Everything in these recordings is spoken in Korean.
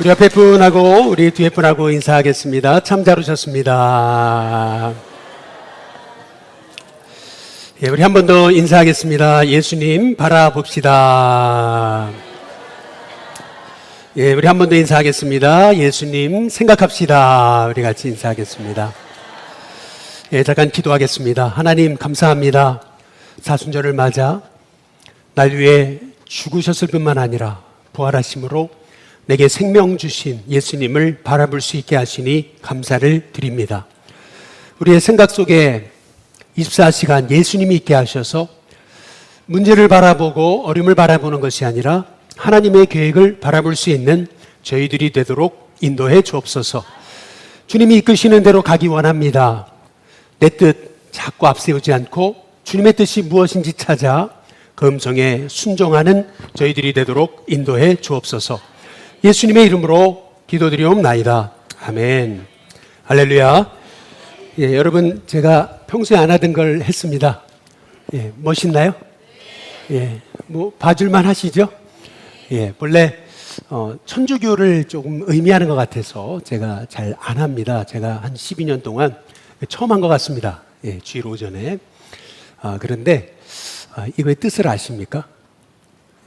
우리 앞에 분하고 우리 뒤에 분하고 인사하겠습니다. 참 잘 오셨습니다. 예, 우리 한 번 더 인사하겠습니다. 예수님 바라봅시다. 예, 우리 한 번 더 인사하겠습니다. 예수님 생각합시다. 우리 같이 인사하겠습니다. 예, 잠깐 기도하겠습니다. 하나님 감사합니다. 사순절을 맞아 날 위해 죽으셨을 뿐만 아니라 부활하심으로 내게 생명 주신 예수님을 바라볼 수 있게 하시니 감사를 드립니다. 우리의 생각 속에 24시간 예수님이 있게 하셔서 문제를 바라보고 어려움을 바라보는 것이 아니라 하나님의 계획을 바라볼 수 있는 저희들이 되도록 인도해 주옵소서. 주님이 이끄시는 대로 가기 원합니다. 내 뜻 자꾸 앞세우지 않고 주님의 뜻이 무엇인지 찾아 그 음성에 순종하는 저희들이 되도록 인도해 주옵소서. 예수님의 이름으로 기도드리옵나이다. 아멘. 할렐루야. 예, 여러분 제가 평소에 안 하던 걸 했습니다. 예, 멋있나요? 예, 뭐 봐줄만 하시죠? 예, 본래 천주교를 조금 의미하는 것 같아서 제가 잘 안 합니다. 제가 한 12년 동안 처음 한 것 같습니다. 예, 주일 오전에. 그런데 이거의 뜻을 아십니까?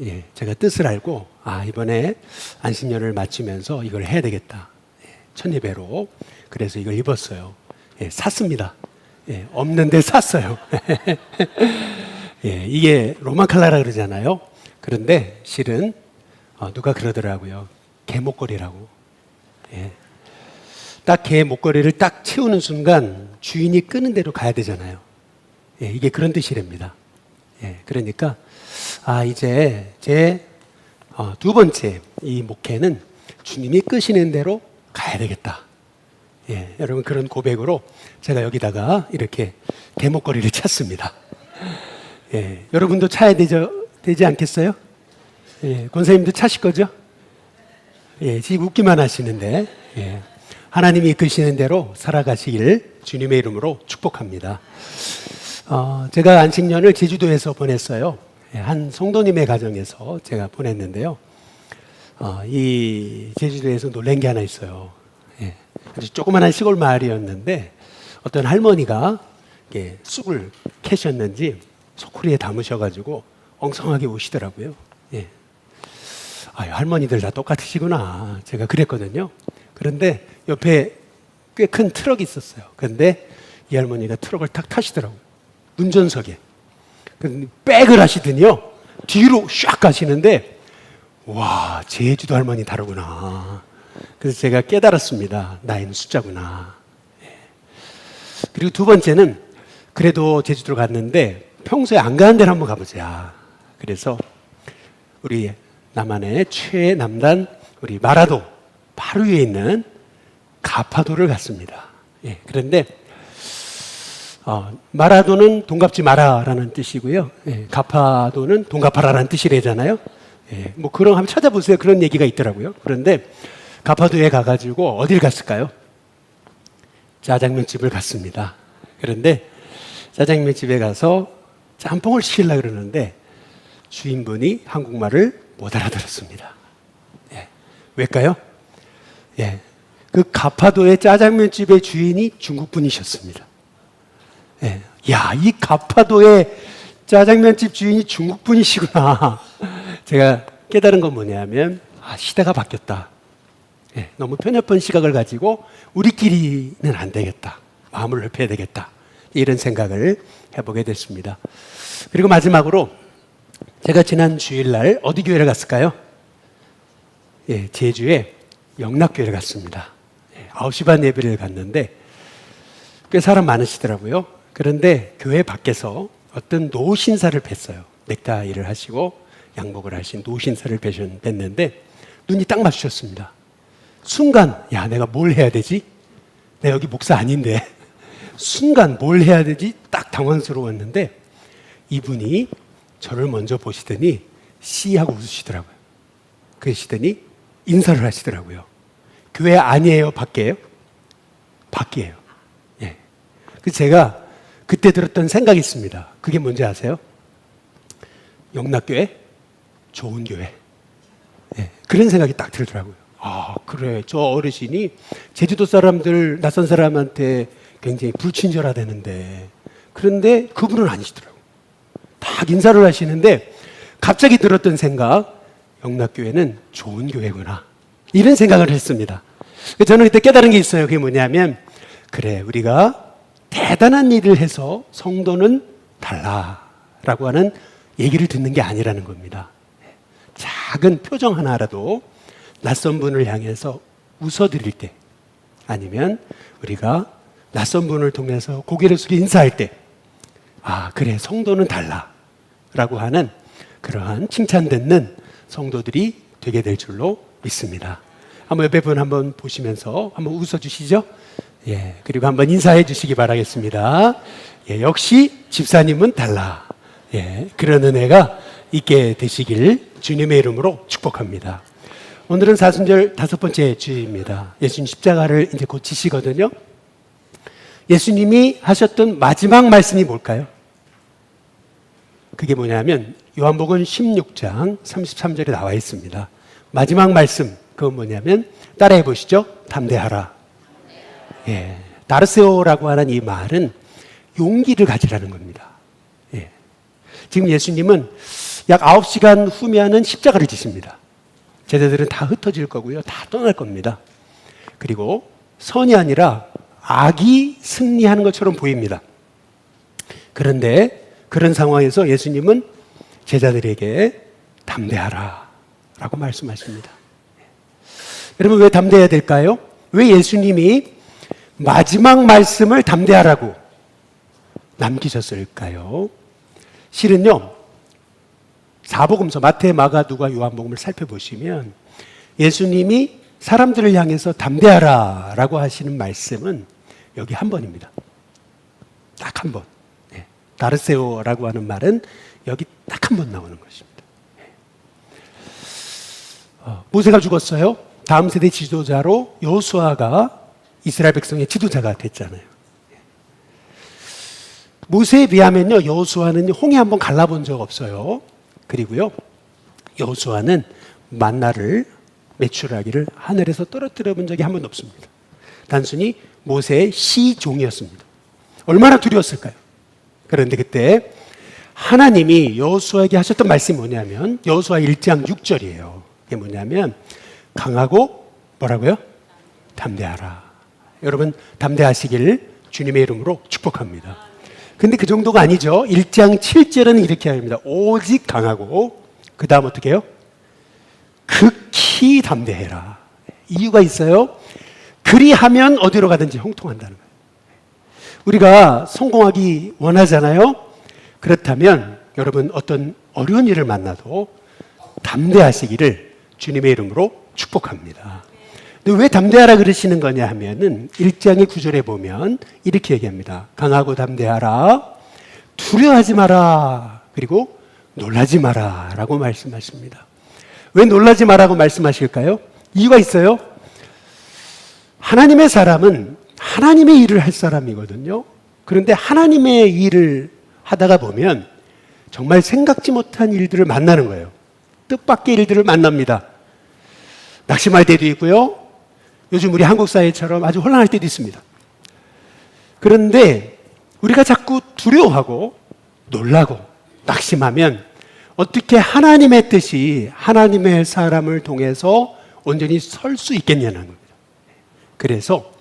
예, 제가 뜻을 알고 이번에 안식년을 마치면서 이걸 해야 되겠다. 예, 첫 예배로. 그래서 이걸 입었어요. 예, 샀습니다. 예, 없는데 샀어요. 예, 이게 로마 칼라라 그러잖아요. 그런데 실은 누가 그러더라고요. 개 목걸이라고. 예. 딱 개 목걸이를 딱 채우는 순간 주인이 끄는 대로 가야 되잖아요. 예, 이게 그런 뜻이랍니다. 예, 그러니까 이제 제 두 번째 이 목회는 주님이 끄시는 대로 가야 되겠다. 예, 여러분 그런 고백으로 제가 여기다가 이렇게 개목걸이를 찼습니다. 예, 여러분도 차야 되지 않겠어요? 예, 권사님도 차실 거죠? 예, 지금 웃기만 하시는데 예, 하나님이 이끄시는 대로 살아가시길 주님의 이름으로 축복합니다. 제가 안식년을 제주도에서 보냈어요. 한 성도님의 가정에서 제가 보냈는데요. 이 제주도에서 놀란 게 하나 있어요. 예, 아주 조그만한 시골 마을이었는데 어떤 할머니가 쑥을 캐셨는지 소쿠리에 담으셔가지고 엉성하게 오시더라고요. 예. 할머니들 다 똑같으시구나. 제가 그랬거든요. 그런데 옆에 꽤 큰 트럭이 있었어요. 그런데 이 할머니가 트럭을 탁 타시더라고요. 운전석에. 백을 하시더니요. 뒤로 샥 가시는데 와, 제주도 할머니 다르구나. 그래서 제가 깨달았습니다. 나이는 숫자구나. 예. 그리고 두 번째는 그래도 제주도를 갔는데 평소에 안 가는 데를 한번 가보자. 그래서 우리 남한의 최남단 우리 마라도 바로 위에 있는 가파도를 갔습니다. 예, 그런데 마라도는 돈 갚지 마라라는 뜻이고요. 예, 가파도는 돈 갚아라라는 뜻이래잖아요. 예, 뭐 그런 한번 찾아보세요. 그런 얘기가 있더라고요. 그런데 가파도에 가가지고 어딜 갔을까요? 짜장면 집을 갔습니다. 그런데 짜장면 집에 가서 짬뽕을 시키려고 그러는데 주인분이 한국말을 못 알아들었습니다. 예, 왜일까요? 예, 그 가파도의 짜장면 집의 주인이 중국 분이셨습니다. 예, 야, 이 가파도의 짜장면집 주인이 중국 분이시구나. 제가 깨달은 건 뭐냐면 시대가 바뀌었다. 예, 너무 편협한 시각을 가지고 우리끼리는 안 되겠다. 마음을 넓혀야 되겠다. 이런 생각을 해보게 됐습니다. 그리고 마지막으로 제가 지난 주일날 어디 교회를 갔을까요? 예, 제주에 영락교회를 갔습니다. 9시 반 예배를 갔는데 꽤 사람 많으시더라고요. 그런데 교회 밖에서 어떤 노신사를 뵀어요. 넥타이를 하시고 양복을 하신 노신사를 뵀는데 눈이 딱 마주쳤습니다. 순간 야, 내가 뭘 해야 되지? 내가 여기 목사 아닌데 순간 뭘 해야 되지? 딱 당황스러웠는데 이분이 저를 먼저 보시더니 씨하고 웃으시더라고요. 그러시더니 인사를 하시더라고요. 교회 아니에요? 밖이에요? 밖이에요. 예. 그래서 제가 그때 들었던 생각이 있습니다. 그게 뭔지 아세요? 영락교회? 좋은 교회. 예. 그런 생각이 딱 들더라고요. 아, 그래. 저 어르신이 제주도 사람들, 낯선 사람한테 굉장히 불친절하다는데, 그런데 그분은 아니시더라고요. 딱 인사를 하시는데 갑자기 들었던 생각, 영락교회는 좋은 교회구나, 이런 생각을 했습니다. 저는 그때 깨달은 게 있어요. 그게 뭐냐면, 그래, 우리가 대단한 일을 해서 성도는 달라라고 하는 얘기를 듣는 게 아니라는 겁니다. 작은 표정 하나라도 낯선 분을 향해서 웃어드릴 때, 아니면 우리가 낯선 분을 통해서 고개를 숙여 인사할 때, 아, 그래, 성도는 달라라고 하는 그러한 칭찬 듣는 성도들이 되게 될 줄로 믿습니다. 한번 옆에 분 한번 보시면서 한번 웃어주시죠. 예, 그리고 한번 인사해 주시기 바라겠습니다. 예, 역시 집사님은 달라. 예, 그런 은혜가 있게 되시길 주님의 이름으로 축복합니다. 오늘은 사순절 5번째 주일입니다. 예수님 십자가를 이제 곧 지시거든요. 예수님이 하셨던 마지막 말씀이 뭘까요? 그게 뭐냐면 요한복음 16장 33절에 나와 있습니다. 마지막 말씀, 그건 뭐냐면 따라해 보시죠. 담대하라. 예, 다르세오라고 하는 이 말은 용기를 가지라는 겁니다. 예. 지금 예수님은 약 9시간 후면은 십자가를 지십니다. 제자들은 다 흩어질 거고요. 다 떠날 겁니다. 그리고 선이 아니라 악이 승리하는 것처럼 보입니다. 그런데 그런 상황에서 예수님은 제자들에게 담대하라 라고 말씀하십니다. 여러분, 왜 담대해야 될까요? 왜 예수님이 마지막 말씀을 담대하라고 남기셨을까요? 실은요, 사복음서 마태, 마가, 누가, 요한복음을 살펴보시면 예수님이 사람들을 향해서 담대하라 라고 하시는 말씀은 여기 한 번입니다. 딱 한 번. 네. 다르세오라고 하는 말은 여기 딱 한 번 나오는 것입니다. 모세가 죽었어요. 다음 세대 지도자로 여호수아가 이스라엘 백성의 지도자가 됐잖아요. 모세에 비하면요, 여호수아는 홍해 한번 갈라본 적 없어요. 그리고요, 여호수아는 만나를 메추라기를 하늘에서 떨어뜨려 본 적이 한 번도 없습니다. 단순히 모세의 시종이었습니다. 얼마나 두려웠을까요? 그런데 그때 하나님이 여호수아에게 하셨던 말씀이 뭐냐면 여호수아 1장 6절이에요. 이게 뭐냐면 강하고 뭐라고요? 담대하라. 여러분, 담대하시길 주님의 이름으로 축복합니다. 근데 그 정도가 아니죠. 1장 7절은 이렇게 합니다. 오직 강하고, 그 다음 어떻게 해요? 극히 담대해라. 이유가 있어요. 그리하면 어디로 가든지 형통한다는 거예요. 우리가 성공하기 원하잖아요. 그렇다면 여러분, 어떤 어려운 일을 만나도 담대하시기를 주님의 이름으로 축복합니다. 근데 왜 담대하라 그러시는 거냐 하면은 1장의 9절에 보면 이렇게 얘기합니다. 강하고 담대하라. 두려워하지 마라. 그리고 놀라지 마라 라고 말씀하십니다. 왜 놀라지 마라고 말씀하실까요? 이유가 있어요. 하나님의 사람은 하나님의 일을 할 사람이거든요. 그런데 하나님의 일을 하다가 보면 정말 생각지 못한 일들을 만나는 거예요. 뜻밖의 일들을 만납니다. 낙심할 때도 있고요. 요즘 우리 한국 사회처럼 아주 혼란할 때도 있습니다. 그런데 우리가 자꾸 두려워하고 놀라고 낙심하면 어떻게 하나님의 뜻이 하나님의 사람을 통해서 온전히 설 수 있겠냐는 겁니다. 그래서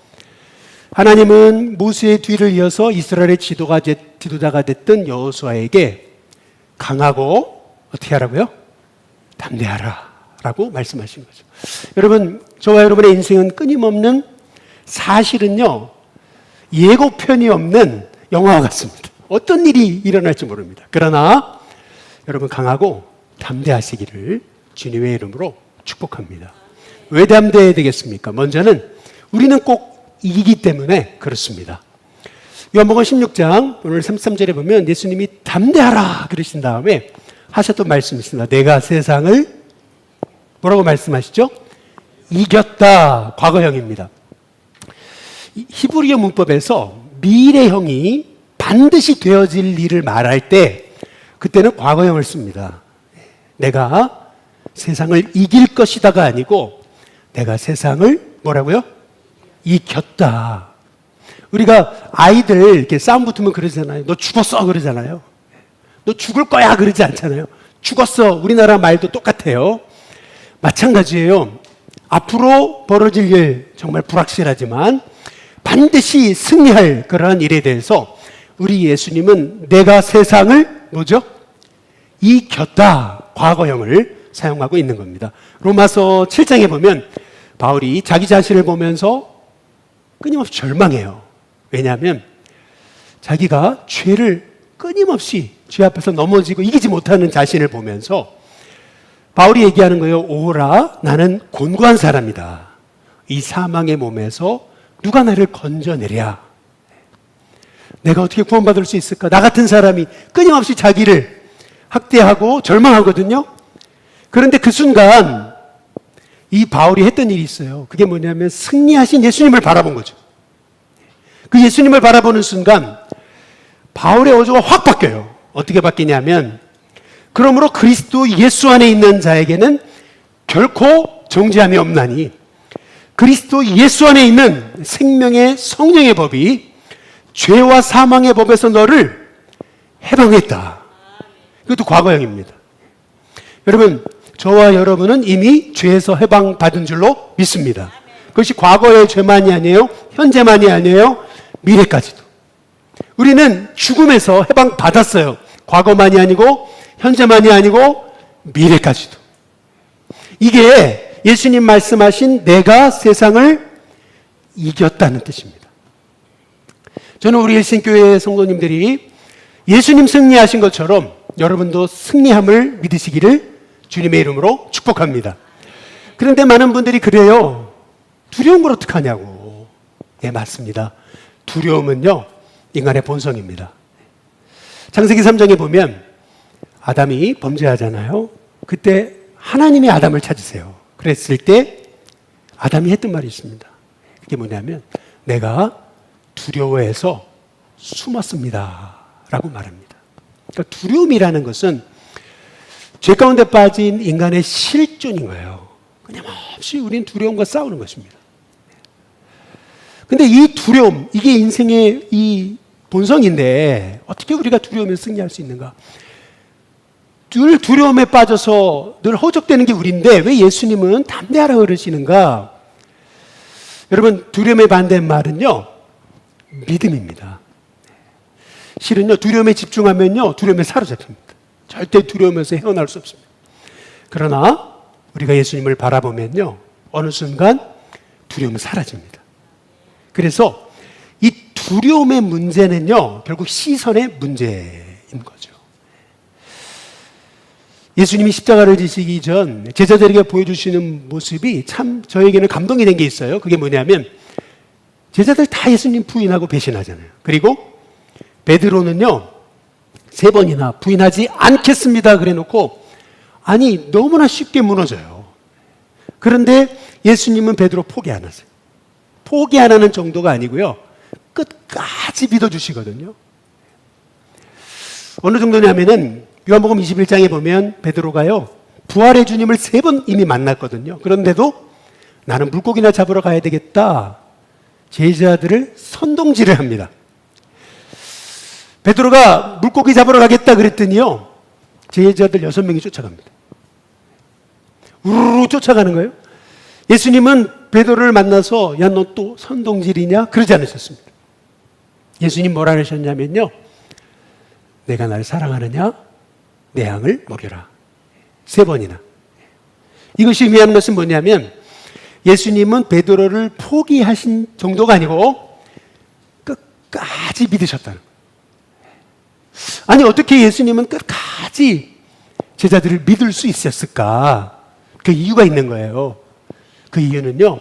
하나님은 모세의 뒤를 이어서 이스라엘의 지도자가 됐던 여호수아에게 강하고 어떻게 하라고요? 담대하라 라고 말씀하신 거죠. 여러분, 저와 여러분의 인생은 끊임없는, 사실은요, 예고편이 없는 영화와 같습니다. 어떤 일이 일어날지 모릅니다. 그러나 여러분, 강하고 담대하시기를 주님의 이름으로 축복합니다. 왜 담대해야 되겠습니까? 먼저는 우리는 꼭 이기기 때문에 그렇습니다. 요한복음 16장 오늘 33절에 보면 예수님이 담대하라 그러신 다음에 하셨던 말씀이 있습니다. 내가 세상을 뭐라고 말씀하시죠? 이겼다. 과거형입니다. 히브리어 문법에서 미래형이 반드시 되어질 일을 말할 때 그때는 과거형을 씁니다. 내가 세상을 이길 것이다가 아니고 내가 세상을 뭐라고요? 이겼다. 우리가 아이들 이렇게 싸움 붙으면 그러잖아요. 너 죽었어 그러잖아요. 너 죽을 거야 그러지 않잖아요. 죽었어. 우리나라 말도 똑같아요. 마찬가지예요. 앞으로 벌어질 일 정말 불확실하지만 반드시 승리할 그러한 일에 대해서 우리 예수님은 내가 세상을 뭐죠? 이겼다. 과거형을 사용하고 있는 겁니다. 로마서 7장에 보면 바울이 자기 자신을 보면서 끊임없이 절망해요. 왜냐하면 자기가 죄를 끊임없이 죄 앞에서 넘어지고 이기지 못하는 자신을 보면서 바울이 얘기하는 거예요. 오라, 나는 곤고한 사람이다. 이 사망의 몸에서 누가 나를 건져내랴. 내가 어떻게 구원받을 수 있을까? 나 같은 사람이 끊임없이 자기를 학대하고 절망하거든요. 그런데 그 순간 이 바울이 했던 일이 있어요. 그게 뭐냐면 승리하신 예수님을 바라본 거죠. 그 예수님을 바라보는 순간 바울의 어조가 확 바뀌어요. 어떻게 바뀌냐면 그러므로 그리스도 예수 안에 있는 자에게는 결코 정죄함이 없나니 그리스도 예수 안에 있는 생명의 성령의 법이 죄와 사망의 법에서 너를 해방했다. 이것도 과거형입니다. 여러분, 저와 여러분은 이미 죄에서 해방받은 줄로 믿습니다. 그것이 과거의 죄만이 아니에요. 현재만이 아니에요. 미래까지도. 우리는 죽음에서 해방받았어요. 과거만이 아니고 현재만이 아니고 미래까지도. 이게 예수님 말씀하신 내가 세상을 이겼다는 뜻입니다. 저는 우리 일신교회 성도님들이 예수님 승리하신 것처럼 여러분도 승리함을 믿으시기를 주님의 이름으로 축복합니다. 그런데 많은 분들이 그래요. 두려운 걸 어떡하냐고. 네, 맞습니다. 두려움은요, 인간의 본성입니다. 창세기 3장에 보면 아담이 범죄하잖아요. 그때 하나님이 아담을 찾으세요. 그랬을 때 아담이 했던 말이 있습니다. 그게 뭐냐면 내가 두려워해서 숨었습니다. 라고 말합니다. 그러니까 두려움이라는 것은 죄 가운데 빠진 인간의 실존인 거예요. 끊임없이 우리는 두려움과 싸우는 것입니다. 근데 이 두려움, 이게 인생의 이 본성인데 어떻게 우리가 두려움을 승리할 수 있는가? 늘 두려움에 빠져서 늘 허적대는 게 우리인데 왜 예수님은 담대하라 그러시는가? 여러분, 두려움의 반대말은요, 믿음입니다. 실은요, 두려움에 집중하면요, 두려움에 사로잡힙니다. 절대 두려움에서 헤어날 수 없습니다. 그러나 우리가 예수님을 바라보면요, 어느 순간 두려움은 사라집니다. 그래서 이 두려움의 문제는요, 결국 시선의 문제인 거죠. 예수님이 십자가를 지시기 전 제자들에게 보여주시는 모습이 참 저에게는 감동이 된 게 있어요. 그게 뭐냐면 제자들 다 예수님 부인하고 배신하잖아요. 그리고 베드로는요, 3번이나 부인하지 않겠습니다 그래 놓고 아니 너무나 쉽게 무너져요. 그런데 예수님은 베드로 포기 안 하세요. 포기 안 하는 정도가 아니고요, 끝까지 믿어주시거든요. 어느 정도냐면은 요한복음 21장에 보면 베드로가요, 부활의 주님을 3번 이미 만났거든요. 그런데도 나는 물고기나 잡으러 가야 되겠다, 제자들을 선동질을 합니다. 베드로가 물고기 잡으러 가겠다 그랬더니요, 제자들 6명이 쫓아갑니다. 우르르 쫓아가는 거예요. 예수님은 베드로를 만나서 야, 너 또 선동질이냐? 그러지 않으셨습니다. 예수님 뭐라 하셨냐면요, 내가 날 사랑하느냐? 내 양을 먹여라. 3번이나. 이것이 의미하는 것은 뭐냐면 예수님은 베드로를 포기하신 정도가 아니고 끝까지 믿으셨다는 거예요. 아니 어떻게 예수님은 끝까지 제자들을 믿을 수 있었을까? 그 이유가 있는 거예요. 그 이유는요,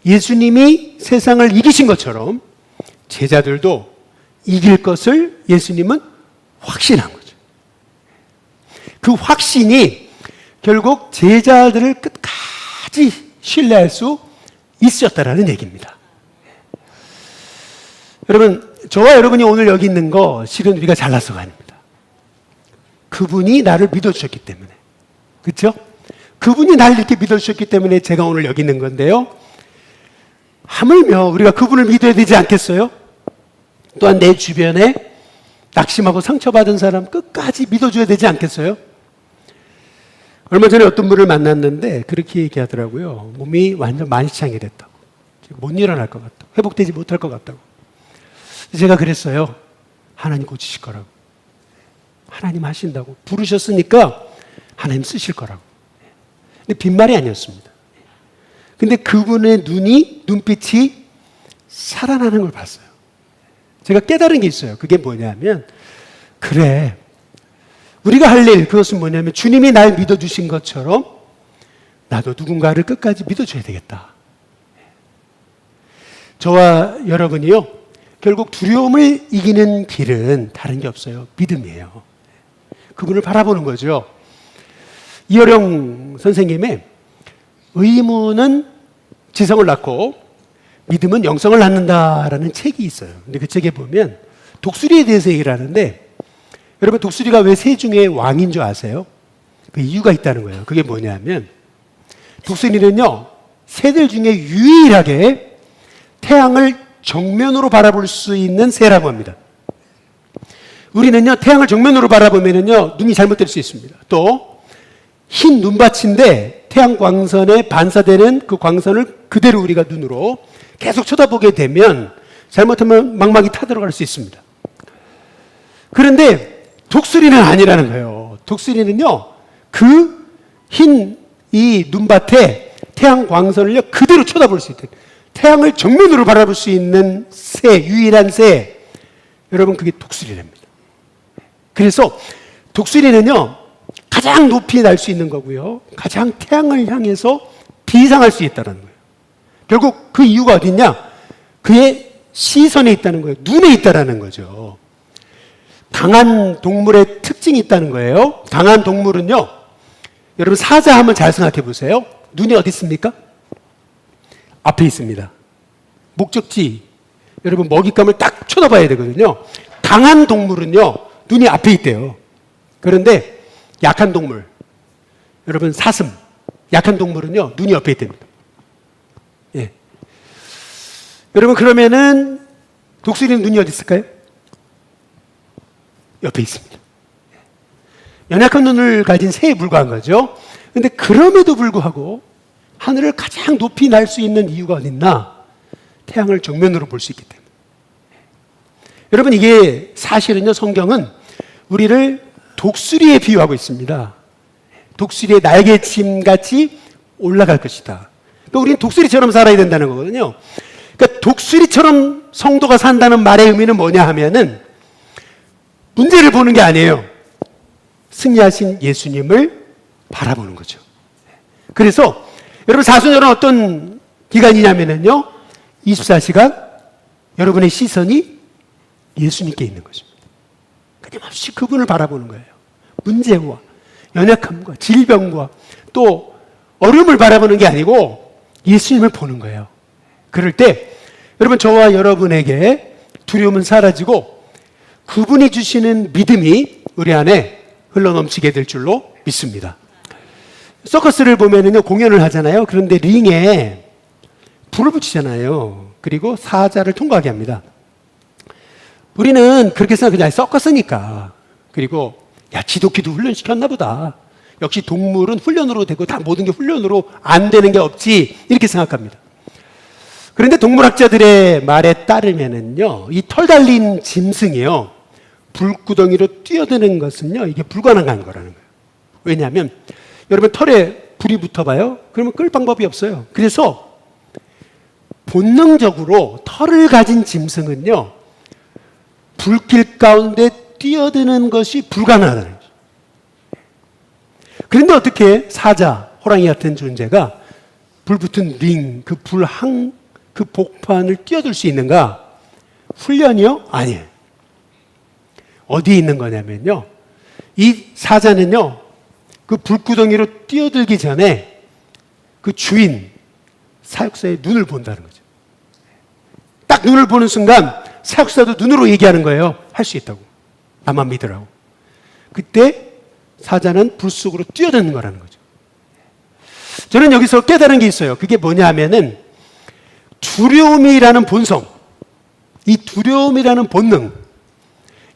예수님이 세상을 이기신 것처럼 제자들도 이길 것을 예수님은 확신한 거죠. 그 확신이 결국 제자들을 끝까지 신뢰할 수 있었다라는 얘기입니다. 여러분, 저와 여러분이 오늘 여기 있는 거 실은 우리가 잘나서가 아닙니다. 그분이 나를 믿어주셨기 때문에. 그렇죠? 그분이 날 이렇게 믿어주셨기 때문에 제가 오늘 여기 있는 건데요. 하물며 우리가 그분을 믿어야 되지 않겠어요? 또한 내 주변에 낙심하고 상처받은 사람 끝까지 믿어줘야 되지 않겠어요? 얼마 전에 어떤 분을 만났는데 그렇게 얘기하더라고요. 몸이 완전 만시창이 됐다고. 못 일어날 것 같다고. 회복되지 못할 것 같다고. 제가 그랬어요. 하나님 고치실 거라고. 하나님 하신다고. 부르셨으니까 하나님 쓰실 거라고. 근데 빈말이 아니었습니다. 근데 그분의 눈빛이 살아나는 걸 봤어요. 제가 깨달은 게 있어요. 그게 뭐냐면, 그래. 우리가 할 일, 그것은 뭐냐면, 주님이 날 믿어주신 것처럼 나도 누군가를 끝까지 믿어줘야 되겠다. 저와 여러분이요, 결국 두려움을 이기는 길은 다른 게 없어요. 믿음이에요. 그분을 바라보는 거죠. 이어령 선생님의 의무는 지성을 낳고 믿음은 영성을 낳는다라는 책이 있어요. 근데 그 책에 보면 독수리에 대해서 얘기를 하는데, 여러분 독수리가 왜 새 중에 왕인 줄 아세요? 그 이유가 있다는 거예요. 그게 뭐냐면 독수리는요, 새들 중에 유일하게 태양을 정면으로 바라볼 수 있는 새라고 합니다. 우리는요, 태양을 정면으로 바라보면요, 눈이 잘못될 수 있습니다. 또 흰 눈밭인데 태양 광선에 반사되는 그 광선을 그대로 우리가 눈으로 계속 쳐다보게 되면 잘못하면 망막이 타들어갈 수 있습니다. 그런데 독수리는 아니라는 거예요. 독수리는요, 그 흰 이 눈밭에 태양 광선을 그대로 쳐다볼 수 있다. 태양을 정면으로 바라볼 수 있는 새, 유일한 새. 여러분, 그게 독수리랍니다. 그래서 독수리는요, 가장 높이 날 수 있는 거고요. 가장 태양을 향해서 비상할 수 있다는 거예요. 결국 그 이유가 어딨냐? 그의 시선에 있다는 거예요. 눈에 있다는 거죠. 강한 동물의 특징이 있다는 거예요. 강한 동물은요, 여러분 사자 한번 잘 생각해 보세요. 눈이 어디 있습니까? 앞에 있습니다. 목적지, 여러분 먹잇감을 딱 쳐다봐야 되거든요. 강한 동물은요, 눈이 앞에 있대요. 그런데 약한 동물, 여러분 사슴, 약한 동물은요, 눈이 옆에 있답니다. 예. 여러분 그러면은 독수리는 눈이 어디 있을까요? 옆에 있습니다. 연약한 눈을 가진 새에 불과한 거죠. 그런데 그럼에도 불구하고 하늘을 가장 높이 날 수 있는 이유가 어딨나? 태양을 정면으로 볼 수 있기 때문에. 여러분 이게 사실은요, 성경은 우리를 독수리에 비유하고 있습니다. 독수리의 날개침 같이 올라갈 것이다. 그러니까 우리는 독수리처럼 살아야 된다는 거거든요. 그러니까 독수리처럼 성도가 산다는 말의 의미는 뭐냐 하면은 문제를 보는 게 아니에요. 승리하신 예수님을 바라보는 거죠. 그래서 여러분 사순절은 어떤 기간이냐면요, 24시간 여러분의 시선이 예수님께 있는 것입니다. 끊임없이 그분을 바라보는 거예요. 문제와 연약함과 질병과 또 어려움을 바라보는 게 아니고 예수님을 보는 거예요. 그럴 때 여러분 저와 여러분에게 두려움은 사라지고 그분이 주시는 믿음이 우리 안에 흘러넘치게 될 줄로 믿습니다. 서커스를 보면은요, 공연을 하잖아요. 그런데 링에 불을 붙이잖아요. 그리고 사자를 통과하게 합니다. 우리는 그렇게 생각하잖아요. 서커스니까. 그리고 야, 지도키도 훈련시켰나 보다. 역시 동물은 훈련으로 되고 다 모든 게 훈련으로 안 되는 게 없지, 이렇게 생각합니다. 그런데 동물학자들의 말에 따르면은요, 이 털 달린 짐승이요, 불구덩이로 뛰어드는 것은요, 이게 불가능한 거라는 거예요. 왜냐하면 여러분 털에 불이 붙어봐요. 그러면 끌 방법이 없어요. 그래서 본능적으로 털을 가진 짐승은요, 불길 가운데 뛰어드는 것이 불가능하다는 거죠. 그런데 어떻게 사자, 호랑이 같은 존재가 불붙은 링, 그 불항, 그 복판을 뛰어들 수 있는가? 훈련이요? 아니에요. 어디에 있는 거냐면요, 이 사자는요, 그 불구덩이로 뛰어들기 전에 그 주인, 사육사의 눈을 본다는 거죠. 딱 눈을 보는 순간 사육사도 눈으로 얘기하는 거예요. 할 수 있다고. 나만 믿으라고. 그때 사자는 불 속으로 뛰어드는 거라는 거죠. 저는 여기서 깨달은 게 있어요. 그게 뭐냐면은 두려움이라는 본성, 이 두려움이라는 본능,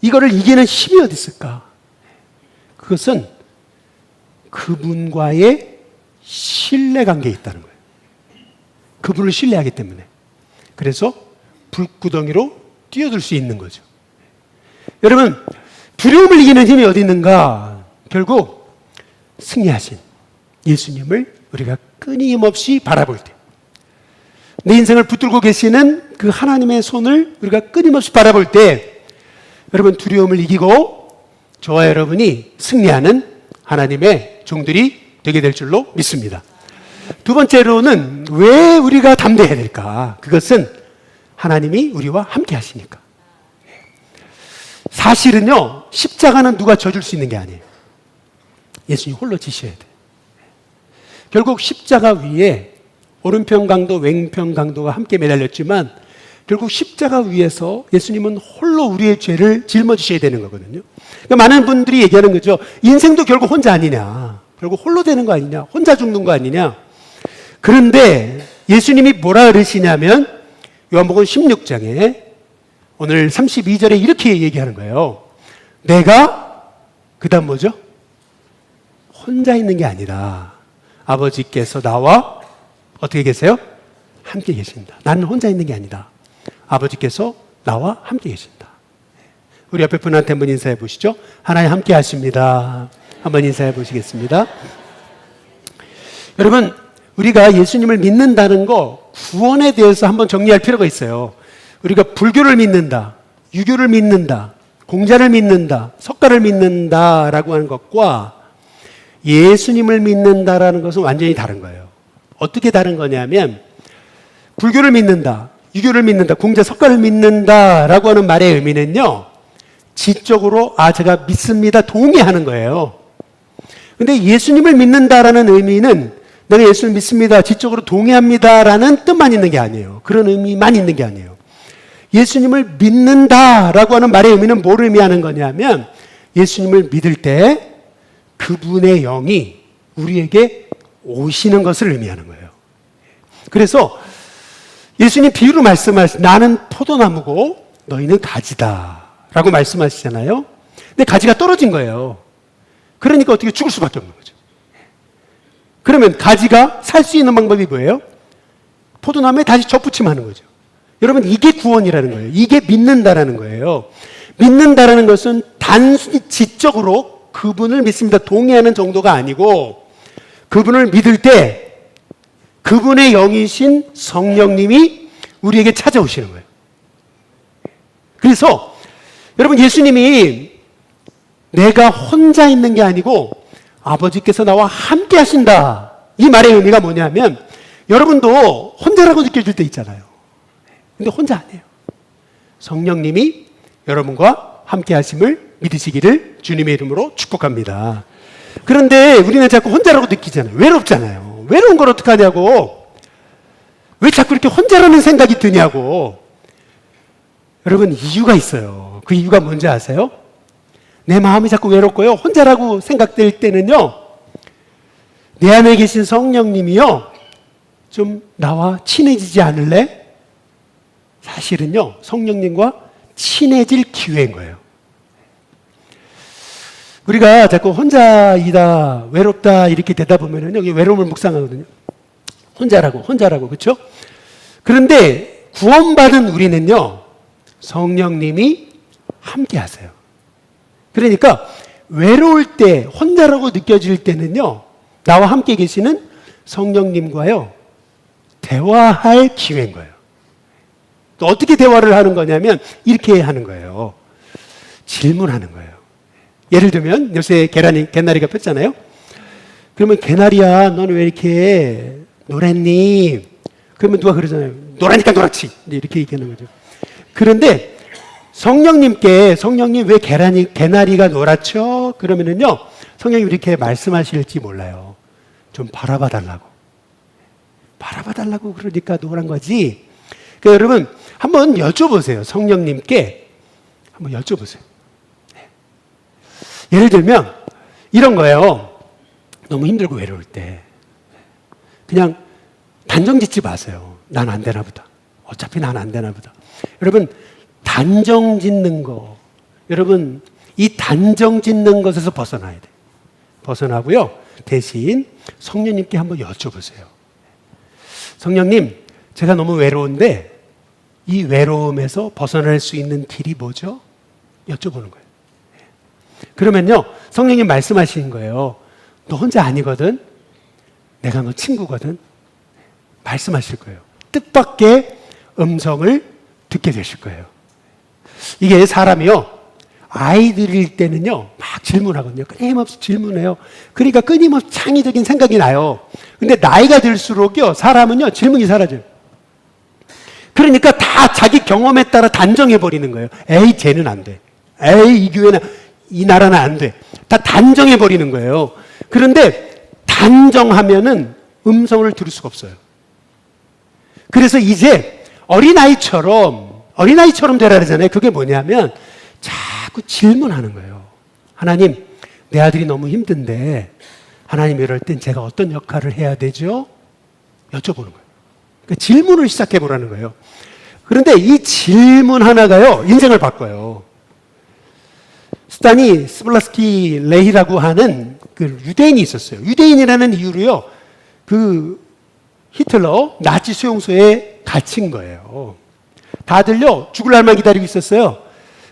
이거를 이기는 힘이 어디 있을까? 그것은 그분과의 신뢰관계에 있다는 거예요. 그분을 신뢰하기 때문에. 그래서 불구덩이로 뛰어들 수 있는 거죠. 여러분, 두려움을 이기는 힘이 어디 있는가? 결국 승리하신 예수님을 우리가 끊임없이 바라볼 때, 내 인생을 붙들고 계시는 그 하나님의 손을 우리가 끊임없이 바라볼 때, 여러분, 두려움을 이기고 저와 여러분이 승리하는 하나님의 종들이 되게 될 줄로 믿습니다. 두 번째로는 왜 우리가 담대해야 될까? 그것은 하나님이 우리와 함께 하시니까. 사실은요, 십자가는 누가 져줄 수 있는 게 아니에요. 예수님 홀로 지셔야 돼. 결국 십자가 위에 오른편 강도, 왼편 강도가 함께 매달렸지만 결국 십자가 위에서 예수님은 홀로 우리의 죄를 짊어지셔야 되는 거거든요. 그러니까 많은 분들이 얘기하는 거죠. 인생도 결국 혼자 아니냐. 결국 홀로 되는 거 아니냐. 혼자 죽는 거 아니냐. 그런데 예수님이 뭐라 그러시냐면 요한복음 16장에 오늘 32절에 이렇게 얘기하는 거예요. 내가 그 다음 뭐죠? 혼자 있는 게 아니라 아버지께서 나와 어떻게 계세요? 함께 계신다. 나는 혼자 있는 게 아니다. 아버지께서 나와 함께 계신다. 우리 옆에 분한테 한번 인사해 보시죠. 하나님 함께 하십니다. 한번 인사해 보시겠습니다. 여러분, 우리가 예수님을 믿는다는 거, 구원에 대해서 한번 정리할 필요가 있어요. 우리가 불교를 믿는다, 유교를 믿는다, 공자를 믿는다, 석가를 믿는다라고 하는 것과 예수님을 믿는다라는 것은 완전히 다른 거예요. 어떻게 다른 거냐면 불교를 믿는다, 유교를 믿는다, 공자, 석가를 믿는다라고 하는 말의 의미는요, 지적으로 제가 믿습니다, 동의하는 거예요. 근데 예수님을 믿는다라는 의미는 내가 예수를 믿습니다, 지적으로 동의합니다라는 뜻만 있는 게 아니에요. 그런 의미만 있는 게 아니에요. 예수님을 믿는다라고 하는 말의 의미는 뭘 의미하는 거냐면 예수님을 믿을 때 그분의 영이 우리에게 오시는 것을 의미하는 거예요. 그래서 예수님 비유로 말씀하신 나는 포도나무고 너희는 가지다 라고 말씀하시잖아요. 근데 가지가 떨어진 거예요. 그러니까 어떻게 죽을 수밖에 없는 거죠. 그러면 가지가 살 수 있는 방법이 뭐예요? 포도나무에 다시 접붙임하는 거죠. 여러분, 이게 구원이라는 거예요. 이게 믿는다라는 거예요. 믿는다라는 것은 단순히 지적으로 그분을 믿습니다, 동의하는 정도가 아니고 그분을 믿을 때 그분의 영이신 성령님이 우리에게 찾아오시는 거예요. 그래서 여러분, 예수님이 내가 혼자 있는 게 아니고 아버지께서 나와 함께 하신다, 이 말의 의미가 뭐냐면 여러분도 혼자라고 느껴질 때 있잖아요. 근데 혼자 아니에요. 성령님이 여러분과 함께 하심을 믿으시기를 주님의 이름으로 축복합니다. 그런데 우리는 자꾸 혼자라고 느끼잖아요. 외롭잖아요. 외로운 걸 어떡하냐고. 왜 자꾸 이렇게 혼자라는 생각이 드냐고. 여러분, 이유가 있어요. 그 이유가 뭔지 아세요? 내 마음이 자꾸 외롭고요, 혼자라고 생각될 때는요, 내 안에 계신 성령님이요, 좀 나와 친해지지 않을래? 사실은요, 성령님과 친해질 기회인 거예요. 우리가 자꾸 혼자이다, 외롭다 이렇게 되다 보면은요, 외로움을 묵상하거든요. 혼자라고, 그렇죠? 그런데 구원받은 우리는요, 성령님이 함께 하세요. 그러니까 외로울 때, 혼자라고 느껴질 때는요, 나와 함께 계시는 성령님과요, 대화할 기회인 거예요. 또 어떻게 대화를 하는 거냐면 이렇게 하는 거예요. 질문하는 거예요. 예를 들면 요새 개나리가 폈잖아요. 그러면 개나리야, 너는 왜 이렇게 노랬니? 그러면 누가 그러잖아요. 노라니까 노랗지. 이렇게 얘기하는 거죠. 그런데 성령님 왜 개나리가 노랗죠? 그러면은요, 성령님 이렇게 말씀하실지 몰라요. 좀 바라봐 달라고. 바라봐 달라고 그러니까 노란 거지. 그러니까 여러분, 한번 여쭤보세요. 성령님께 한번 여쭤보세요. 예를 들면 이런 거예요. 너무 힘들고 외로울 때 그냥 단정 짓지 마세요. 난 안 되나 보다. 어차피 난 안 되나 보다. 여러분, 단정 짓는 거, 여러분, 이 단정 짓는 것에서 벗어나야 돼요. 벗어나고요. 대신 성령님께 한번 여쭤보세요. 성령님, 제가 너무 외로운데 이 외로움에서 벗어날 수 있는 길이 뭐죠? 여쭤보는 거예요. 그러면요, 성령님 말씀하시는 거예요. 너 혼자 아니거든? 내가 너 친구거든? 말씀하실 거예요. 뜻밖의 음성을 듣게 되실 거예요. 이게 사람이요, 아이들일 때는요, 막 질문하거든요. 끊임없이 질문해요. 그러니까 끊임없이 창의적인 생각이 나요. 근데 나이가 들수록요, 사람은요, 질문이 사라져요. 그러니까 다 자기 경험에 따라 단정해버리는 거예요. 에이, 쟤는 안 돼. 에이, 이 교회는, 이 나라는 안 돼. 다 단정해버리는 거예요. 그런데 단정하면은 음성을 들을 수가 없어요. 그래서 이제 어린아이처럼 되라 그러잖아요. 그게 뭐냐면 자꾸 질문하는 거예요. 하나님, 내 아들이 너무 힘든데 하나님 이럴 땐 제가 어떤 역할을 해야 되죠? 여쭤보는 거예요. 그러니까 질문을 시작해 보라는 거예요. 그런데 이 질문 하나가요, 인생을 바꿔요. 스타니 스블라스키 레히라고 하는 그 유대인이 있었어요. 유대인이라는 이유로요, 그 히틀러 나치 수용소에 갇힌 거예요. 다들요, 죽을 날만 기다리고 있었어요.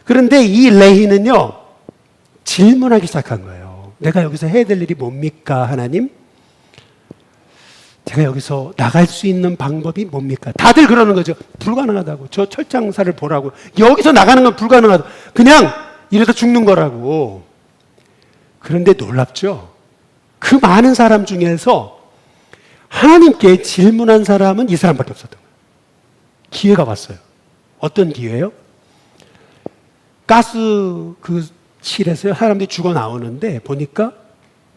그런데 이 레히는요, 질문하기 시작한 거예요. 내가 여기서 해야 될 일이 뭡니까, 하나님? 제가 여기서 나갈 수 있는 방법이 뭡니까? 다들 그러는 거죠. 불가능하다고. 저 철장사를 보라고. 여기서 나가는 건 불가능하다고. 그냥 이러다 죽는 거라고. 그런데 놀랍죠? 그 많은 사람 중에서 하나님께 질문한 사람은 이 사람밖에 없었던 거예요. 기회가 왔어요. 어떤 기회예요? 가스 그 실에서요, 사람들이 죽어 나오는데 보니까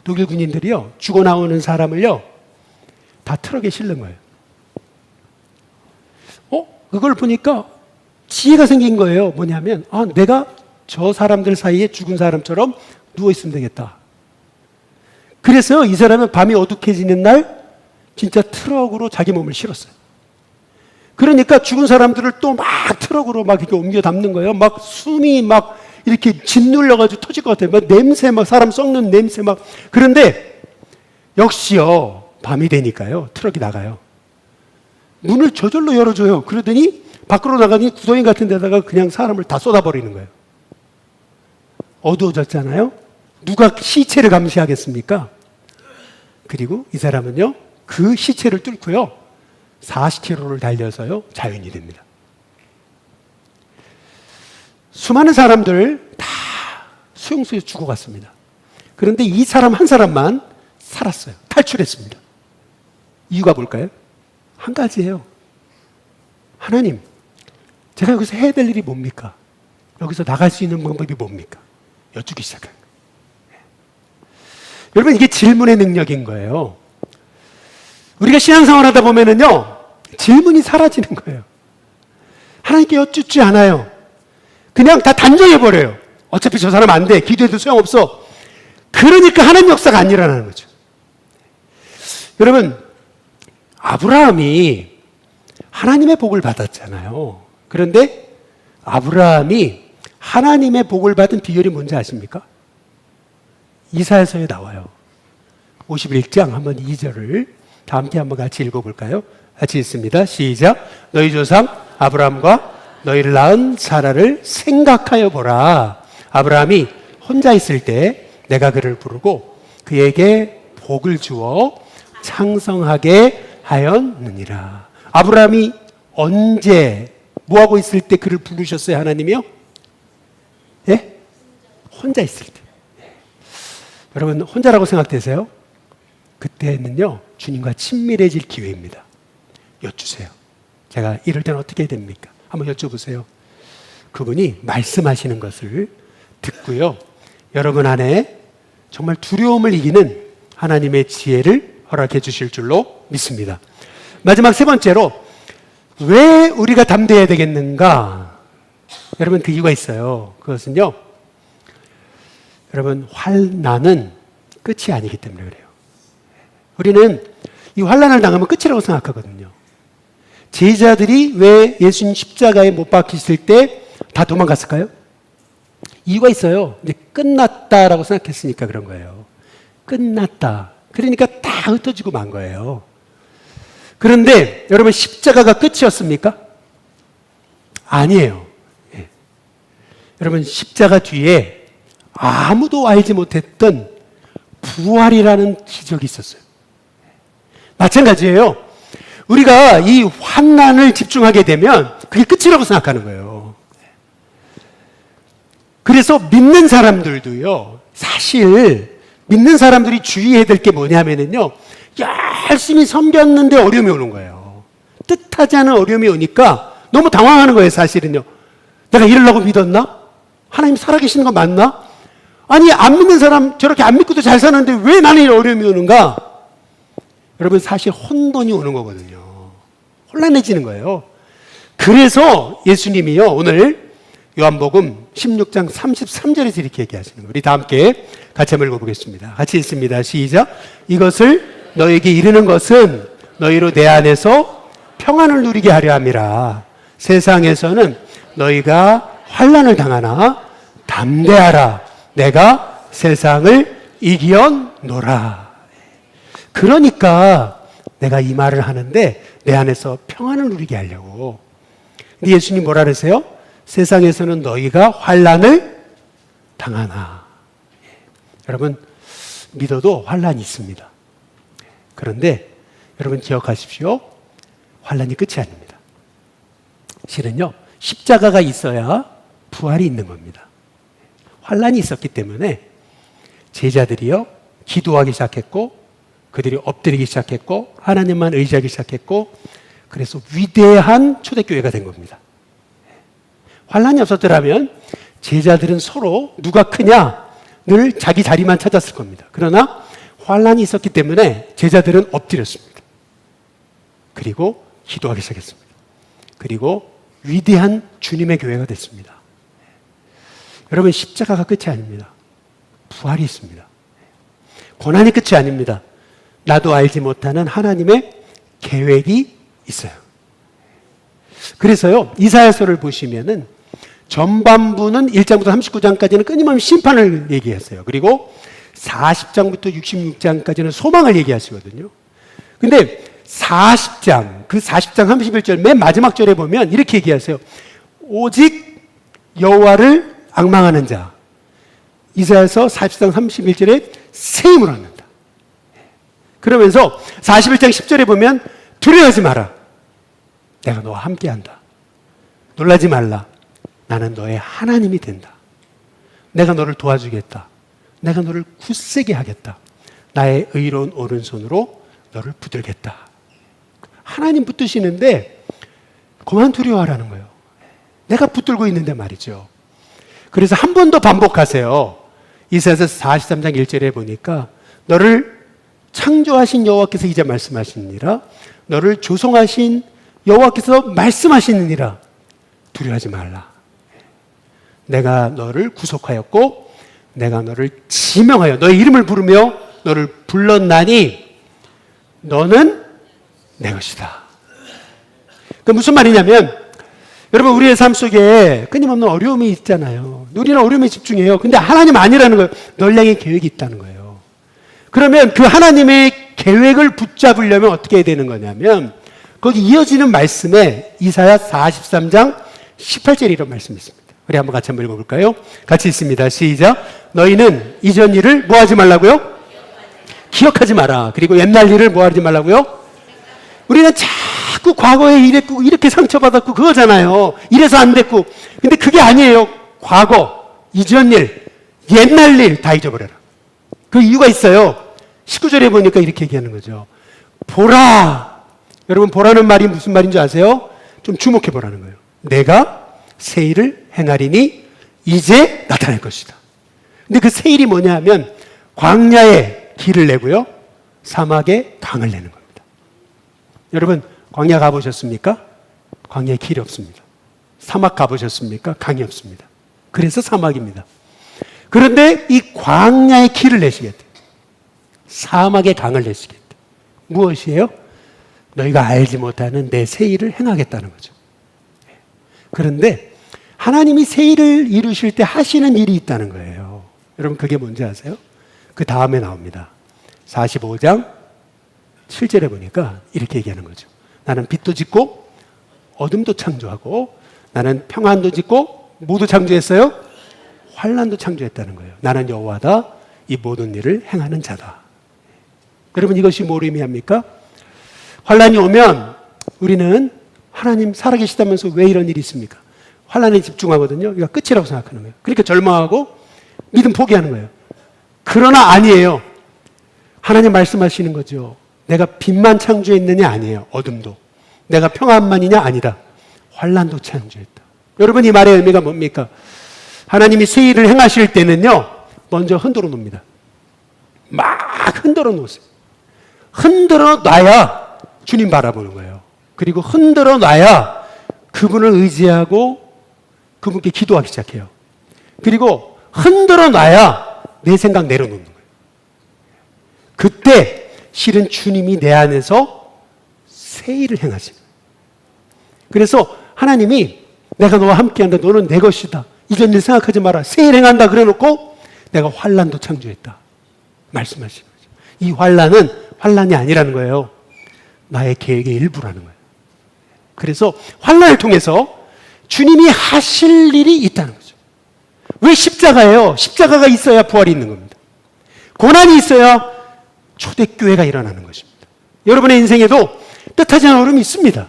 독일 군인들이요, 죽어 나오는 사람을요, 다 트럭에 실는 거예요. 그걸 보니까 지혜가 생긴 거예요. 뭐냐면, 내가 저 사람들 사이에 죽은 사람처럼 누워있으면 되겠다. 그래서 이 사람은 밤이 어둑해지는 날 진짜 트럭으로 자기 몸을 실었어요. 그러니까 죽은 사람들을 또 막 트럭으로 막 이렇게 옮겨 담는 거예요. 막 숨이 막 이렇게 짓눌려가지고 터질 것 같아요. 막 냄새, 막 사람 썩는 냄새 막. 그런데 역시요, 밤이 되니까요, 트럭이 나가요. 문을 저절로 열어줘요. 그러더니 밖으로 나가니 구덩이 같은 데다가 그냥 사람을 다 쏟아버리는 거예요. 어두워졌잖아요. 누가 시체를 감시하겠습니까? 그리고 이 사람은요, 그 시체를 뚫고요, 40km를 달려서요, 자연이 됩니다. 수많은 사람들 다 수용소에 죽어갔습니다. 그런데 이 사람 한 사람만 살았어요. 탈출했습니다. 이유가 뭘까요? 한 가지예요. 하나님, 제가 여기서 해야 될 일이 뭡니까? 여기서 나갈 수 있는 방법이 뭡니까? 여쭙기 시작한 거예요. 여러분, 이게 질문의 능력인 거예요. 우리가 신앙생활 하다 보면은요, 질문이 사라지는 거예요. 하나님께 여쭙지 않아요. 그냥 다 단정해버려요. 어차피 저 사람 안 돼. 기도해도 소용없어. 그러니까 하나님 역사가 안 일어나는 거죠. 여러분, 아브라함이 하나님의 복을 받았잖아요. 그런데 아브라함이 하나님의 복을 받은 비결이 뭔지 아십니까? 이사야서에 나와요. 51장 한번 2절을 다 함께 한번 같이 읽어볼까요? 같이 읽습니다. 시작. 너희 조상 아브라함과 너희를 낳은 사라를 생각하여 보라. 아브라함이 혼자 있을 때 내가 그를 부르고 그에게 복을 주어 창성하게 하였느니라. 아브라함이 언제 뭐하고 있을 때 그를 부르셨어요, 하나님이요? 예? 혼자 있을 때. 여러분, 혼자라고 생각되세요? 그때는요, 주님과 친밀해질 기회입니다. 여쭈세요. 제가 이럴 때는 어떻게 해야 됩니까? 한번 여쭤보세요. 그분이 말씀하시는 것을 듣고요, 여러분 안에 정말 두려움을 이기는 하나님의 지혜를 허락해 주실 줄로 믿습니다. 마지막 세 번째로, 왜 우리가 담대해야 되겠는가? 여러분, 그 이유가 있어요. 그것은요, 여러분, 환난은 끝이 아니기 때문에 그래요. 우리는 이 환난을 당하면 끝이라고 생각하거든요. 제자들이 왜 예수님 십자가에 못 박히실 때 다 도망갔을까요? 이유가 있어요. 이제 끝났다라고 생각했으니까 그런 거예요. 끝났다. 그러니까 다 흩어지고 만 거예요. 그런데 여러분, 십자가가 끝이었습니까? 아니에요. 예. 여러분, 십자가 뒤에 아무도 알지 못했던 부활이라는 기적이 있었어요. 마찬가지예요. 우리가 이 환난을 집중하게 되면 그게 끝이라고 생각하는 거예요. 그래서 믿는 사람들도요, 사실 믿는 사람들이 주의해야 될 게 뭐냐면요, 열심히 섬겼는데 어려움이 오는 거예요. 뜻하지 않은 어려움이 오니까 너무 당황하는 거예요, 사실은요. 내가 이러려고 믿었나? 하나님 살아계시는 거 맞나? 아니, 안 믿는 사람 저렇게 안 믿고도 잘 사는데 왜 나는 이 어려움이 오는가? 여러분, 사실 혼돈이 오는 거거든요. 혼란해지는 거예요. 그래서 예수님이요, 오늘 요한복음 16장 33절에서 이렇게 얘기하시는 거예요. 우리 다 함께 같이 한번 읽어보겠습니다. 같이 읽습니다. 시작. 이것을 너에게 이르는 것은 너희로 내 안에서 평안을 누리게 하려 함이라. 세상에서는 너희가 환난을 당하나 담대하라. 내가 세상을 이기었노라. 그러니까 내가 이 말을 하는데 내 안에서 평안을 누리게 하려고. 근데 예수님 뭐라 그러세요? 세상에서는 너희가 환난을 당하나. 여러분, 믿어도 환난이 있습니다. 그런데 여러분 기억하십시오. 환난이 끝이 아닙니다. 실은요, 십자가가 있어야 부활이 있는 겁니다. 환난이 있었기 때문에 제자들이요, 기도하기 시작했고, 그들이 엎드리기 시작했고, 하나님만 의지하기 시작했고, 그래서 위대한 초대교회가 된 겁니다. 환난이 없었더라면 제자들은 서로 누가 크냐 늘 자기 자리만 찾았을 겁니다. 그러나 환난이 있었기 때문에 제자들은 엎드렸습니다. 그리고 기도하기 시작했습니다. 그리고 위대한 주님의 교회가 됐습니다. 여러분, 십자가가 끝이 아닙니다. 부활이 있습니다. 고난이 끝이 아닙니다. 나도 알지 못하는 하나님의 계획이 있어요. 그래서요, 이사야서를 보시면은 전반부는 1장부터 39장까지는 끊임없이 심판을 얘기했어요. 그리고 40장부터 66장까지는 소망을 얘기하시거든요. 근데 40장, 그 40장 31절 맨 마지막 절에 보면 이렇게 얘기하세요. 오직 여호와를 앙망하는 자. 이사야서 40장 31절에 새 힘을 얻는다. 그러면서 41장 10절에 보면 두려워하지 마라. 내가 너와 함께한다. 놀라지 말라. 나는 너의 하나님이 된다. 내가 너를 도와주겠다. 내가 너를 굳세게 하겠다. 나의 의로운 오른손으로 너를 붙들겠다. 하나님 붙드시는데 그만 두려워하라는 거예요. 내가 붙들고 있는데 말이죠. 그래서 한 번 더 반복하세요. 이사야서 43장 1절에 보니까 너를 창조하신 여호와께서 이제 말씀하시니라. 너를 조성하신 여호와께서 말씀하시느니라. 두려워하지 말라. 내가 너를 구속하였고 내가 너를 지명하여 너의 이름을 부르며 너를 불렀나니 너는 내 것이다. 그 무슨 말이냐면, 여러분, 우리의 삶 속에 끊임없는 어려움이 있잖아요. 우리는 어려움에 집중해요. 근데 하나님 아니라는 거예요. 널 향해 계획이 있다는 거예요. 그러면 그 하나님의 계획을 붙잡으려면 어떻게 해야 되는 거냐면, 거기 이어지는 말씀에 이사야 43장 18절에 이런 말씀이 있습니다. 우리 한번 같이 한번 읽어볼까요? 같이 있습니다. 시작. 너희는 이전 일을 뭐 하지 말라고요? 기억하지 마라. 그리고 옛날 일을 뭐 하지 말라고요? 우리는 자꾸 과거에 이랬고 이렇게 상처받았고 그거잖아요. 이래서 안 됐고. 근데 그게 아니에요. 과거, 이전 일, 옛날 일 다 잊어버려라. 그 이유가 있어요. 19절에 보니까 이렇게 얘기하는 거죠. 보라. 여러분, 보라는 말이 무슨 말인 줄 아세요? 좀 주목해 보라는 거예요. 내가 새 일을 행하리니 이제 나타날 것이다. 근데 그 새 일이 뭐냐 하면 광야에 길을 내고요, 사막에 강을 내는 겁니다. 여러분, 광야 가보셨습니까? 광야에 길이 없습니다. 사막 가보셨습니까? 강이 없습니다. 그래서 사막입니다. 그런데 이 광야에 길을 내시겠다. 사막에 강을 내시겠다. 무엇이에요? 너희가 알지 못하는 내 새 일을 행하겠다는 거죠. 그런데 하나님이 새 일을 이루실 때 하시는 일이 있다는 거예요. 여러분 그게 뭔지 아세요? 그 다음에 나옵니다. 45장 7절에 보니까 이렇게 얘기하는 거죠. 나는 빛도 짓고 어둠도 창조하고 나는 평안도 짓고 모두 창조했어요? 환난도 창조했다는 거예요. 나는 여호와다 이 모든 일을 행하는 자다. 여러분 이것이 뭘 의미합니까? 환난이 오면 우리는 하나님 살아계시다면서 왜 이런 일이 있습니까? 환난에 집중하거든요. 이거 끝이라고 생각하는 거예요. 그러니까 절망하고 믿음 포기하는 거예요. 그러나 아니에요. 하나님 말씀하시는 거죠. 내가 빛만 창조했느냐? 아니에요. 어둠도. 내가 평안만이냐? 아니다. 환난도 창조했다. 여러분 이 말의 의미가 뭡니까? 하나님이 새 일을 행하실 때는요, 먼저 흔들어 놓습니다. 막 흔들어 놓으세요. 흔들어 놔야 주님 바라보는 거예요. 그리고 흔들어 놔야 그분을 의지하고 그분께 기도하기 시작해요. 그리고 흔들어 놔야 내 생각 내려놓는 거예요. 그때 실은 주님이 내 안에서 새 일을 행하십니다. 그래서 하나님이 내가 너와 함께한다. 너는 내 것이다. 이전 일 생각하지 마라. 새 일 행한다 그래놓고 내가 환난도 창조했다. 말씀하시는 거죠. 이 환난은 환난이 아니라는 거예요. 나의 계획의 일부라는 거예요. 그래서 환난을 통해서 주님이 하실 일이 있다는 거죠. 왜 십자가예요? 십자가가 있어야 부활이 있는 겁니다. 고난이 있어야 초대교회가 일어나는 것입니다. 여러분의 인생에도 뜻하지 않은 어려움이 있습니다.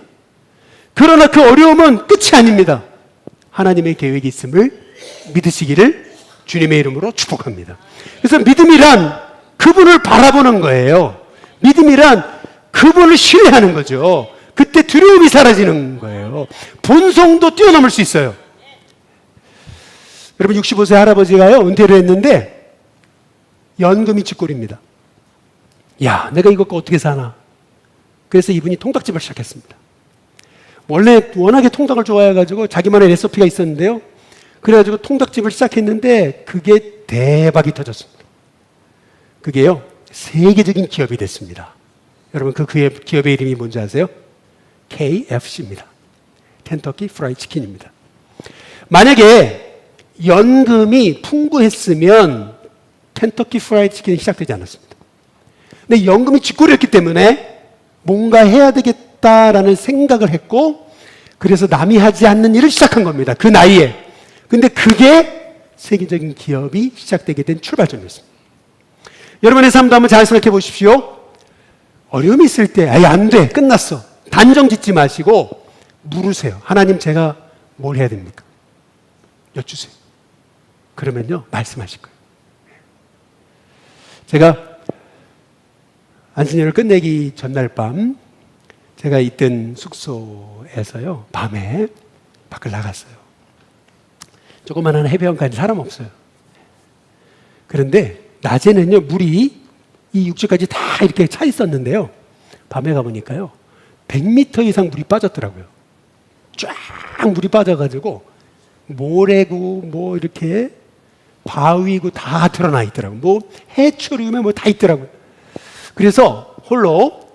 그러나 그 어려움은 끝이 아닙니다. 하나님의 계획이 있음을 믿으시기를 주님의 이름으로 축복합니다. 그래서 믿음이란 그분을 바라보는 거예요. 믿음이란 그분을 신뢰하는 거죠. 그때 두려움이 사라지는 거예요. 본성도 뛰어넘을 수 있어요. 여러분 65세 할아버지가요 은퇴를 했는데 연금이 쥐꼬리입니다. 야, 내가 이거 어떻게 사나? 그래서 이분이 통닭집을 시작했습니다. 원래 워낙에 통닭을 좋아해가지고 자기만의 레시피가 있었는데요. 그래가지고 통닭집을 시작했는데 그게 대박이 터졌습니다. 그게요 세계적인 기업이 됐습니다. 여러분 그 기업의 이름이 뭔지 아세요? KFC입니다. 켄터키 프라이드 치킨입니다. 만약에 연금이 풍부했으면 켄터키 프라이드 치킨이 시작되지 않았습니다. 근데 연금이 쥐꼬리였기 때문에 뭔가 해야 되겠다라는 생각을 했고 그래서 남이 하지 않는 일을 시작한 겁니다. 그 나이에. 근데 그게 세계적인 기업이 시작되게 된 출발점이었습니다. 여러분의 삶도 한번 잘 생각해 보십시오. 어려움이 있을 때 아예 안 돼. 끝났어. 단정 짓지 마시고 물으세요. 하나님 제가 뭘 해야 됩니까? 여쭈세요. 그러면요 말씀하실 거예요. 제가 안신년을 끝내기 전날 밤 제가 있던 숙소에서요 밤에 밖을 나갔어요. 조그마한 해변가에 사람 없어요. 그런데 낮에는요 물이 이 육지까지 다 이렇게 차 있었는데요 밤에 가보니까요 100m 이상 물이 빠졌더라고요. 쫙 물이 빠져가지고 모래고 뭐 이렇게 바위고 다 드러나 있더라고요. 뭐 해초류면 뭐 다 있더라고요. 그래서 홀로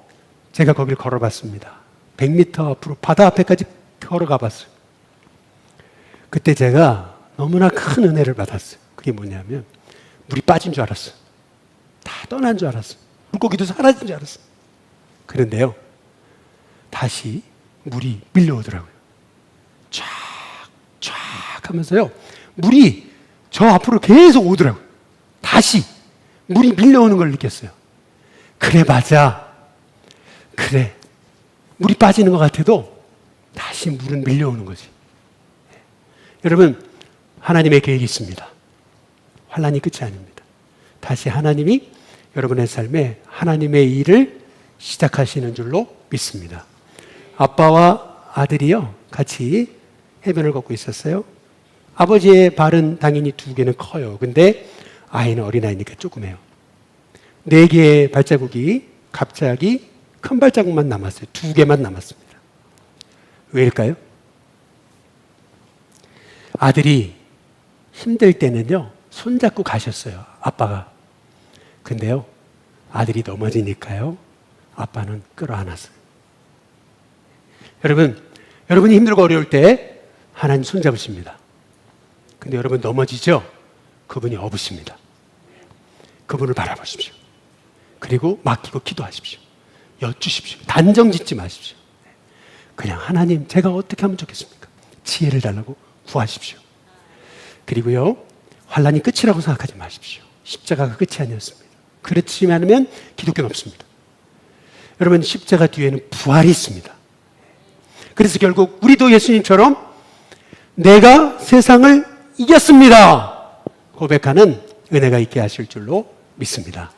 제가 거기를 걸어봤습니다. 100m 앞으로 바다 앞에까지 걸어가 봤어요. 그때 제가 너무나 큰 은혜를 받았어요. 그게 뭐냐면 물이 빠진 줄 알았어요. 다 떠난 줄 알았어요. 물고기도 사라진 줄 알았어요. 그런데요 다시 물이 밀려오더라고요. 쫙 하면서요 물이 저 앞으로 계속 오더라고요. 다시 물이 밀려오는 걸 느꼈어요. 그래 맞아. 그래 물이 빠지는 것 같아도 다시 물은 밀려오는 거지. 여러분 하나님의 계획이 있습니다. 환난이 끝이 아닙니다. 다시 하나님이 여러분의 삶에 하나님의 일을 시작하시는 줄로 믿습니다. 아빠와 아들이요 같이 해변을 걷고 있었어요. 아버지의 발은 당연히 2개는 커요. 근데 아이는 어린아이니까 조그매요. 4개의 발자국이 갑자기 큰 발자국만 남았어요. 2개만 남았습니다. 왜일까요? 아들이 힘들 때는요 손잡고 가셨어요. 아빠가. 근데요 아들이 넘어지니까요 아빠는 끌어안았어요. 여러분이 힘들고 어려울 때 하나님 손잡으십니다. 근데 여러분 넘어지죠? 그분이 업으십니다. 그분을 바라보십시오. 그리고 맡기고 기도하십시오. 여쭈십시오. 단정 짓지 마십시오. 그냥 하나님, 제가 어떻게 하면 좋겠습니까? 지혜를 달라고 구하십시오. 그리고요, 환난이 끝이라고 생각하지 마십시오. 십자가가 끝이 아니었습니다. 그렇지 않으면 기독교는 없습니다. 여러분, 십자가 뒤에는 부활이 있습니다. 그래서 결국 우리도 예수님처럼 내가 세상을 이겼습니다 고백하는 은혜가 있게 하실 줄로 믿습니다.